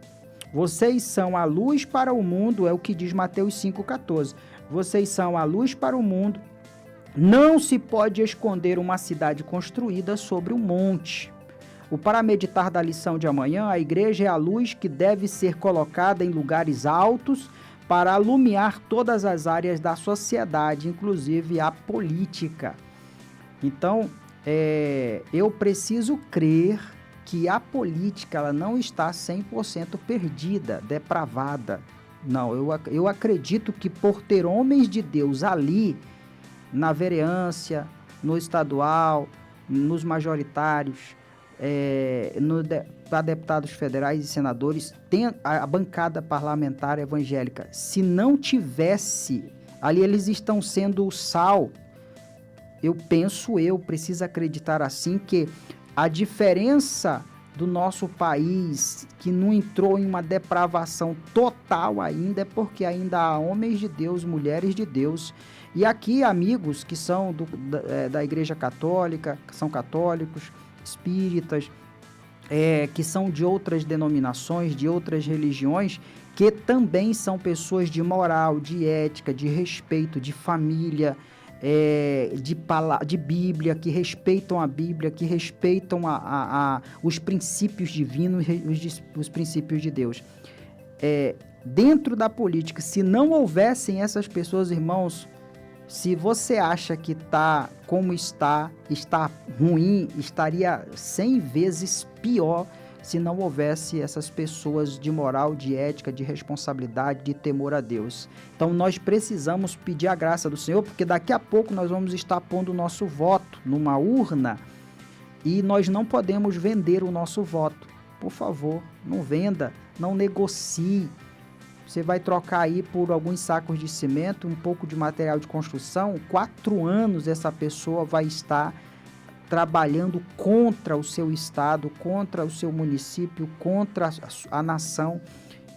Vocês são a luz para o mundo, é o que diz Mateus 5,14. Vocês são a luz para o mundo. Não se pode esconder uma cidade construída sobre um monte. Para meditar da lição de amanhã, a igreja é a luz que deve ser colocada em lugares altos para alumiar todas as áreas da sociedade, inclusive a política. Então, eu preciso crer que a política ela não está 100% perdida, depravada. Não, eu acredito que por ter homens de Deus ali, na vereância, no estadual, nos majoritários, para deputados federais e senadores, tem a bancada parlamentar evangélica. Se não tivesse, ali eles estão sendo o sal. Eu preciso acreditar assim que a diferença do nosso país, que não entrou em uma depravação total ainda, é porque ainda há homens de Deus, mulheres de Deus. E aqui, amigos que são da Igreja Católica, que são católicos, espíritas, que são de outras denominações, de outras religiões, que também são pessoas de moral, de ética, de respeito, de família, de Bíblia, que respeitam a Bíblia, que respeitam os princípios divinos, os princípios de Deus. Dentro da política, se não houvessem essas pessoas, irmãos, se você acha que está como está ruim, estaria 100 vezes pior se não houvesse essas pessoas de moral, de ética, de responsabilidade, de temor a Deus. Então nós precisamos pedir a graça do Senhor, porque daqui a pouco nós vamos estar pondo o nosso voto numa urna e nós não podemos vender o nosso voto. Por favor, não venda, não negocie. Você vai trocar aí por alguns sacos de cimento, um pouco de material de construção, 4 anos essa pessoa vai estar trabalhando contra o seu estado, contra o seu município, contra a nação.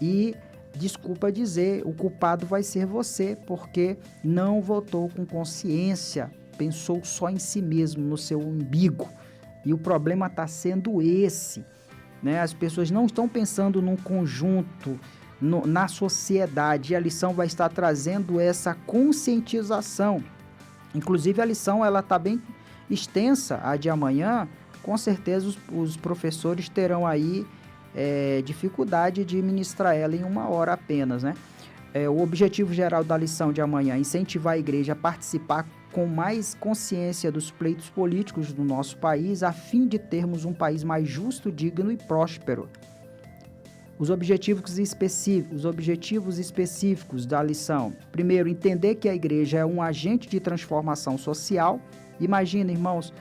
E, desculpa dizer, o culpado vai ser você, porque não votou com consciência, pensou só em si mesmo, no seu umbigo. E o problema está sendo esse, né? As pessoas não estão pensando num conjunto, na sociedade, e a lição vai estar trazendo essa conscientização. Inclusive a lição ela está bem extensa, a de amanhã. Com certeza os professores terão aí dificuldade de ministrar ela em 1 hora apenas, né? O objetivo geral da lição de amanhã é incentivar a igreja a participar com mais consciência dos pleitos políticos do nosso país, a fim de termos um país mais justo, digno e próspero. Os objetivos específicos da lição. Primeiro, entender que a igreja é um agente de transformação social. Imagina, irmãos,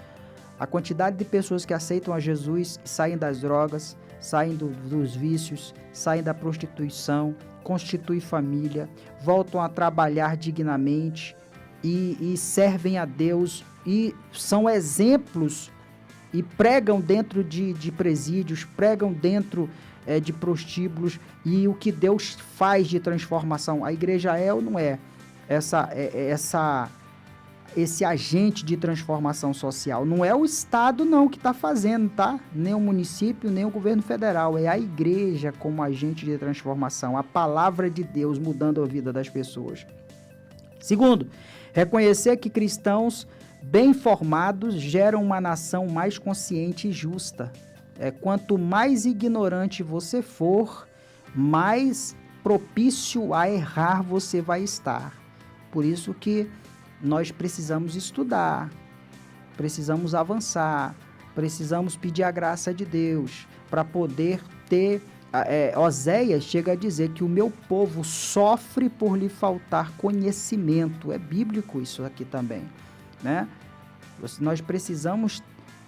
a quantidade de pessoas que aceitam a Jesus, saem das drogas, saem dos vícios, saem da prostituição, constituem família, voltam a trabalhar dignamente e servem a Deus e são exemplos e pregam dentro de presídios, pregam dentro de prostíbulos, e o que Deus faz de transformação. A igreja é ou não é esse agente de transformação social? Não é o Estado não que está fazendo, tá? Nem o município, nem o governo federal. É a igreja como agente de transformação, a palavra de Deus mudando a vida das pessoas. Segundo, reconhecer que cristãos bem formados geram uma nação mais consciente e justa. Quanto mais ignorante você for, mais propício a errar você vai estar. Por isso que nós precisamos estudar, precisamos avançar, precisamos pedir a graça de Deus para poder ter... Oséias chega a dizer que o meu povo sofre por lhe faltar conhecimento. É bíblico isso aqui também, né? Nós precisamos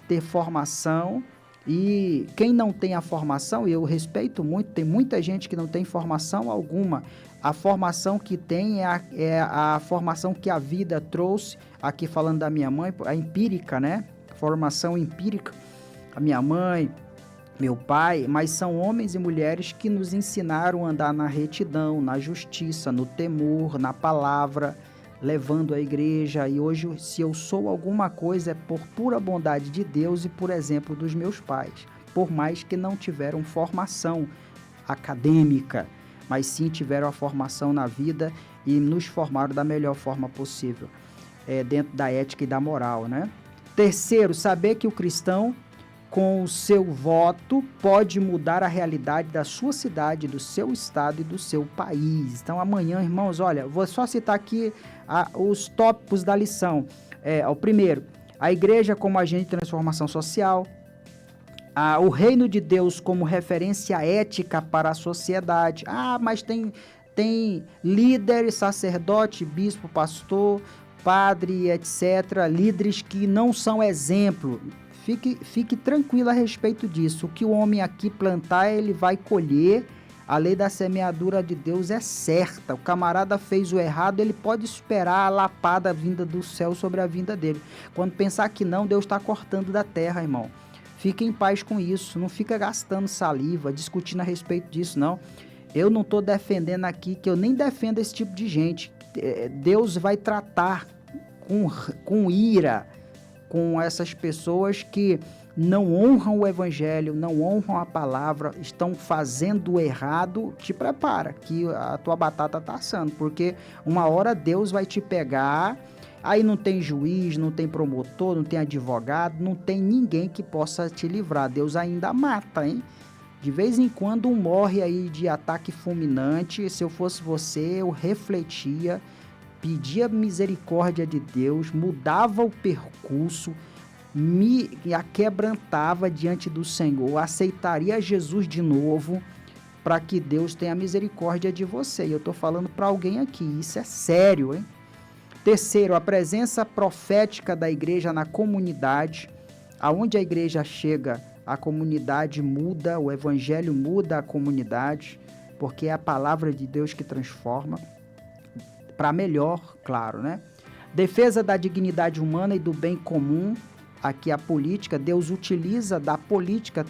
ter formação, E quem não tem a formação, e eu respeito muito, tem muita gente que não tem formação alguma. A formação que tem é a formação que a vida trouxe, aqui falando da minha mãe, a empírica, né? Formação empírica. A minha mãe, meu pai, mas são homens e mulheres que nos ensinaram a andar na retidão, na justiça, no temor, na palavra, levando a igreja. E hoje, se eu sou alguma coisa, é por pura bondade de Deus e por exemplo dos meus pais, por mais que não tiveram formação acadêmica, mas sim tiveram a formação na vida e nos formaram da melhor forma possível, dentro da ética e da moral, né? Terceiro, saber que o cristão, com o seu voto, pode mudar a realidade da sua cidade, do seu estado e do seu país. Então, amanhã, irmãos, olha, vou só citar aqui os tópicos da lição. O primeiro, a igreja como agente de transformação social, o reino de Deus como referência ética para a sociedade. Mas tem líder, sacerdote, bispo, pastor, padre, etc., líderes que não são exemplo. Fique tranquilo a respeito disso. O que o homem aqui plantar, ele vai colher. A lei da semeadura de Deus é certa. O camarada fez o errado, ele pode esperar a lapada vinda do céu sobre a vida dele. Quando pensar que não, Deus está cortando da terra, irmão. Fique em paz com isso. Não fica gastando saliva, discutindo a respeito disso, não. Eu não estou defendendo aqui, que eu nem defendo esse tipo de gente. Deus vai tratar com ira com essas pessoas que não honram o evangelho, não honram a palavra, estão fazendo o errado. Te prepara, que a tua batata está assando, porque uma hora Deus vai te pegar, aí não tem juiz, não tem promotor, não tem advogado, não tem ninguém que possa te livrar. Deus ainda mata, hein? De vez em quando morre aí de ataque fulminante. Se eu fosse você, eu refletia, pedia misericórdia de Deus, mudava o percurso, me aquebrantava diante do Senhor, aceitaria Jesus de novo, para que Deus tenha misericórdia de você. E eu estou falando para alguém aqui, isso é sério, hein? Terceiro, a presença profética da igreja na comunidade. Aonde a igreja chega, a comunidade muda, o evangelho muda a comunidade, porque é a palavra de Deus que transforma. Para melhor, claro, né? Defesa da dignidade humana e do bem comum. Aqui a política, Deus utiliza da política,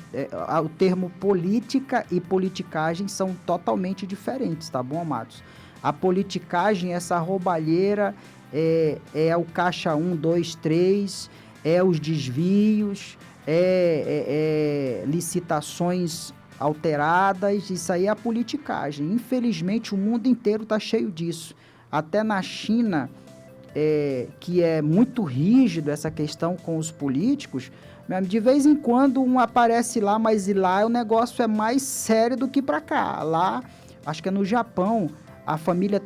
o termo política e politicagem são totalmente diferentes, tá bom, amados? A politicagem, essa roubalheira, é o caixa 1, 2, 3, é os desvios, licitações alteradas, isso aí é a politicagem. Infelizmente, o mundo inteiro está cheio disso. Até na China, que é muito rígido essa questão com os políticos, de vez em quando um aparece lá, mas lá o negócio é mais sério do que para cá. Lá, acho que é no Japão, a família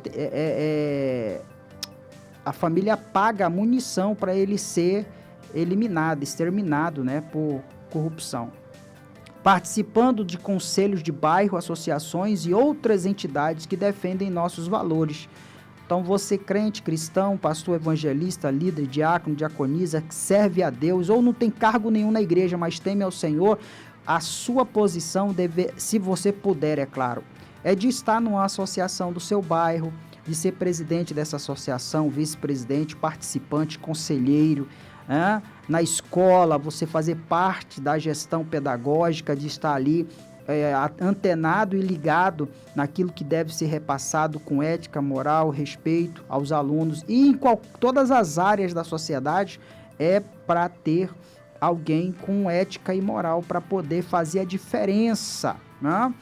paga a munição para ele ser eliminado, exterminado, né, por corrupção. Participando de conselhos de bairro, associações e outras entidades que defendem nossos valores. Então, você crente, cristão, pastor, evangelista, líder, diácono, diaconisa, que serve a Deus, ou não tem cargo nenhum na igreja, mas teme ao Senhor, a sua posição deve, se você puder, é claro, é de estar numa associação do seu bairro, de ser presidente dessa associação, vice-presidente, participante, conselheiro, né? Na escola, você fazer parte da gestão pedagógica, de estar ali antenado e ligado naquilo que deve ser repassado com ética, moral, respeito aos alunos e em todas as áreas da sociedade, é para ter alguém com ética e moral para poder fazer a diferença, né?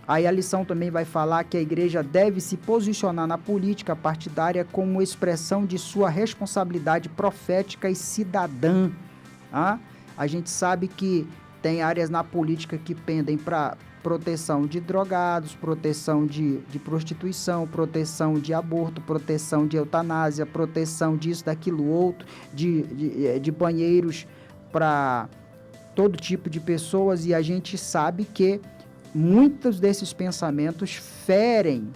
Aí a lição também vai falar que a igreja deve se posicionar na política partidária como expressão de sua responsabilidade profética e cidadã. Tá? A gente sabe que tem áreas na política que pendem para proteção de drogados, proteção de prostituição, proteção de aborto, proteção de eutanásia, proteção disso, daquilo, outro, de banheiros para todo tipo de pessoas, e a gente sabe que muitos desses pensamentos ferem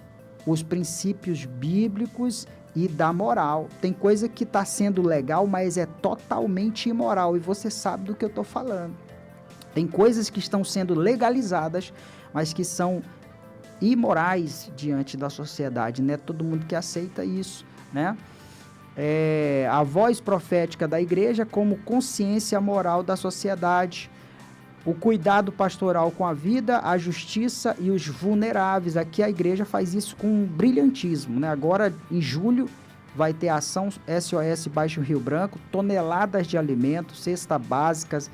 os princípios bíblicos e da moral. Tem coisa que está sendo legal, mas é totalmente imoral, e você sabe do que eu estou falando. Tem coisas que estão sendo legalizadas, mas que são imorais diante da sociedade, né? Todo mundo que aceita isso, né? A voz profética da igreja como consciência moral da sociedade, o cuidado pastoral com a vida, a justiça e os vulneráveis. Aqui a igreja faz isso com brilhantismo, né? Agora, em julho, vai ter a ação SOS Baixo Rio Branco, toneladas de alimentos, cestas básicas,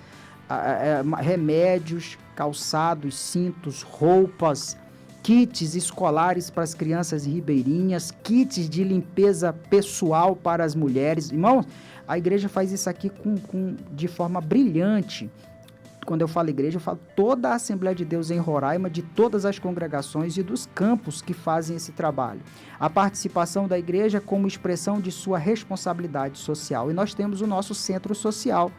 remédios, calçados, cintos, roupas, kits escolares para as crianças ribeirinhas, kits de limpeza pessoal para as mulheres. Irmãos, a igreja faz isso aqui de forma brilhante. Quando eu falo igreja, eu falo toda a Assembleia de Deus em Roraima, de todas as congregações e dos campos que fazem esse trabalho. A participação da igreja como expressão de sua responsabilidade social. E nós temos o nosso centro social,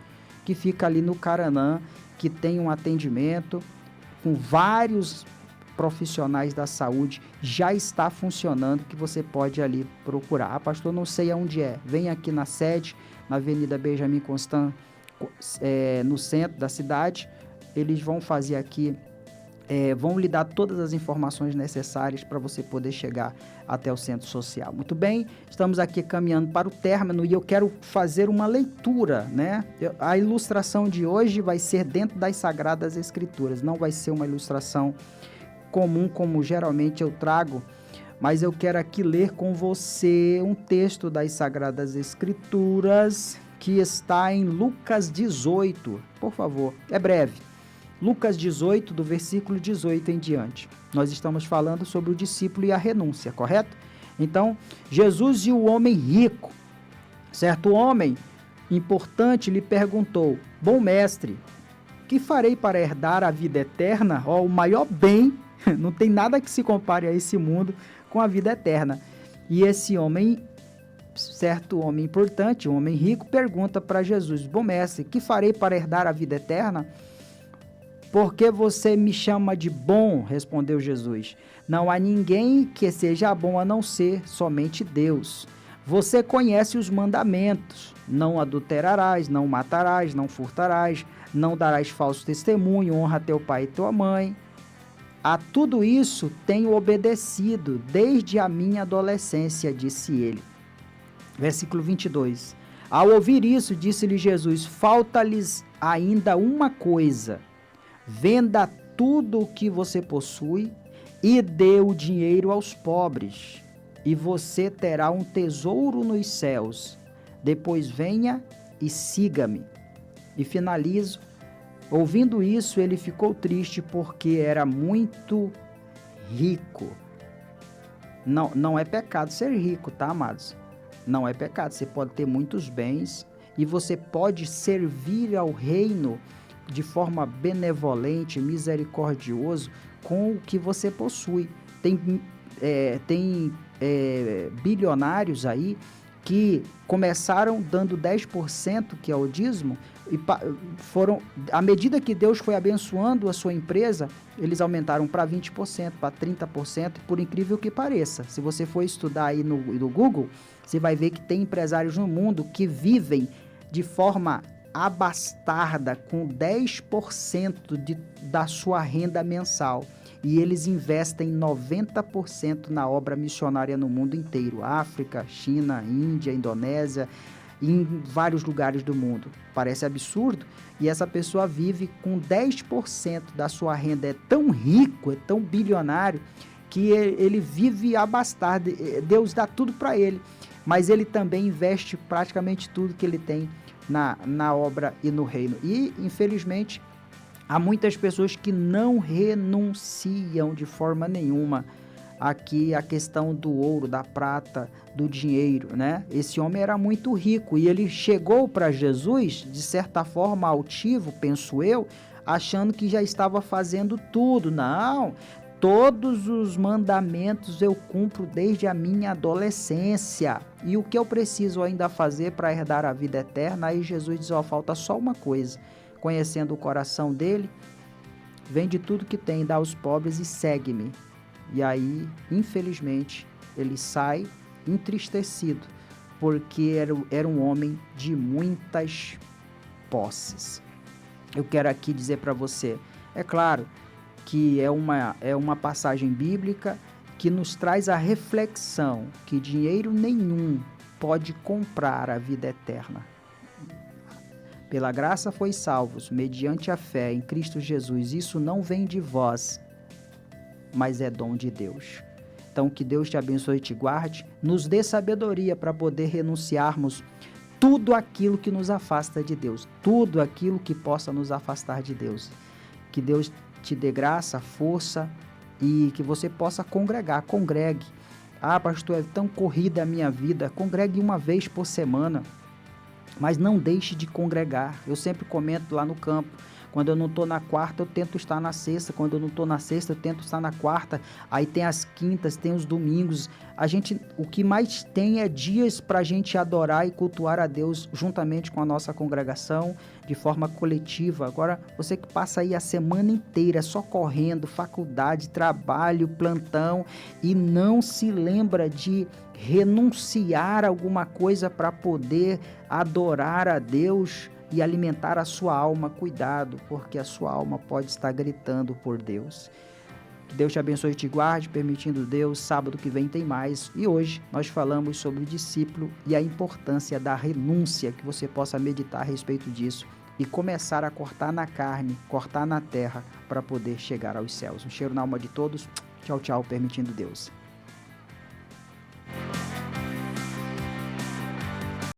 que fica ali no Caranã, que tem um atendimento com vários profissionais da saúde, já está funcionando, que você pode ali procurar. Ah, pastor, não sei aonde é. Vem aqui na sede, na Avenida Benjamin Constant, no centro da cidade. Eles vão fazer aqui, vão lhe dar todas as informações necessárias para você poder chegar até o centro social. Muito bem, estamos aqui caminhando para o término e eu quero fazer uma leitura, né? A ilustração de hoje vai ser dentro das Sagradas Escrituras, não vai ser uma ilustração comum como geralmente eu trago, mas eu quero aqui ler com você um texto das Sagradas Escrituras que está em Lucas 18, por favor, é breve. Lucas 18, do versículo 18 em diante. Nós estamos falando sobre o discípulo e a renúncia, correto? Então, Jesus e o homem rico. Certo homem importante lhe perguntou: bom mestre, que farei para herdar a vida eterna? Ó, o maior bem, não tem nada que se compare a esse mundo com a vida eterna. E esse homem, certo homem importante, um homem rico, pergunta para Jesus: bom mestre, que farei para herdar a vida eterna? Por que você me chama de bom? Respondeu Jesus. Não há ninguém que seja bom a não ser somente Deus. Você conhece os mandamentos: não adulterarás, não matarás, não furtarás, não darás falso testemunho, honra teu pai e tua mãe. A tudo isso tenho obedecido desde a minha adolescência, disse ele. Versículo 22. Ao ouvir isso, disse-lhe Jesus: falta-lhes ainda uma coisa. Venda tudo o que você possui e dê o dinheiro aos pobres, e você terá um tesouro nos céus. Depois venha e siga-me. E finalizo. Ouvindo isso, ele ficou triste porque era muito rico. Não é pecado ser rico, tá, amados? Não é pecado. Você pode ter muitos bens e você pode servir ao reino de forma benevolente, misericordioso com o que você possui. Tem bilionários aí que começaram dando 10%, que é o dízimo, e foram, à medida que Deus foi abençoando a sua empresa, eles aumentaram para 20%, para 30%, por incrível que pareça. Se você for estudar aí no Google, você vai ver que tem empresários no mundo que vivem de forma abastarda com 10% da sua renda mensal. E eles investem 90% na obra missionária no mundo inteiro. África, China, Índia, Indonésia, em vários lugares do mundo. Parece absurdo. E essa pessoa vive com 10% da sua renda. É tão rico, é tão bilionário, que ele vive abastardo. Deus dá tudo para ele. Mas ele também investe praticamente tudo que ele tem na obra e no reino. E, infelizmente, há muitas pessoas que não renunciam de forma nenhuma aqui a questão do ouro, da prata, do dinheiro, né? Esse homem era muito rico e ele chegou para Jesus, de certa forma altivo, penso eu, achando que já estava fazendo tudo. Não, todos os mandamentos eu cumpro desde a minha adolescência. E o que eu preciso ainda fazer para herdar a vida eterna? Aí Jesus diz: ó, falta só uma coisa. Conhecendo o coração dele, vende tudo que tem, dá aos pobres e segue-me. E aí, infelizmente, ele sai entristecido, porque era um homem de muitas posses. eu quero aqui dizer para você, é claro que é uma passagem bíblica que nos traz a reflexão que dinheiro nenhum pode comprar a vida eterna. Pela graça foi salvos, mediante a fé em Cristo Jesus. Isso não vem de vós, mas é dom de Deus. Então, que Deus te abençoe e te guarde, nos dê sabedoria para poder renunciarmos tudo aquilo que nos afasta de Deus, tudo aquilo que possa nos afastar de Deus. Que Deus te dê graça, força e que você possa congregar, congregue. Ah, pastor, é tão corrida a minha vida, congregue uma vez por semana, mas não deixe de congregar. Eu sempre comento lá no campo, quando eu não estou na quarta, eu tento estar na sexta. Quando eu não estou na sexta, eu tento estar na quarta. Aí tem as quintas, tem os domingos. O que mais tem é dias para a gente adorar e cultuar a Deus juntamente com a nossa congregação, de forma coletiva. Agora, você que passa aí a semana inteira só correndo, faculdade, trabalho, plantão, e não se lembra de renunciar a alguma coisa para poder adorar a Deus e alimentar a sua alma, cuidado, porque a sua alma pode estar gritando por Deus. Que Deus te abençoe e te guarde, permitindo Deus, sábado que vem tem mais. E hoje nós falamos sobre o discípulo e a importância da renúncia, que você possa meditar a respeito disso e começar a cortar na carne, cortar na terra, para poder chegar aos céus. Um cheiro na alma de todos. Tchau, tchau, permitindo Deus.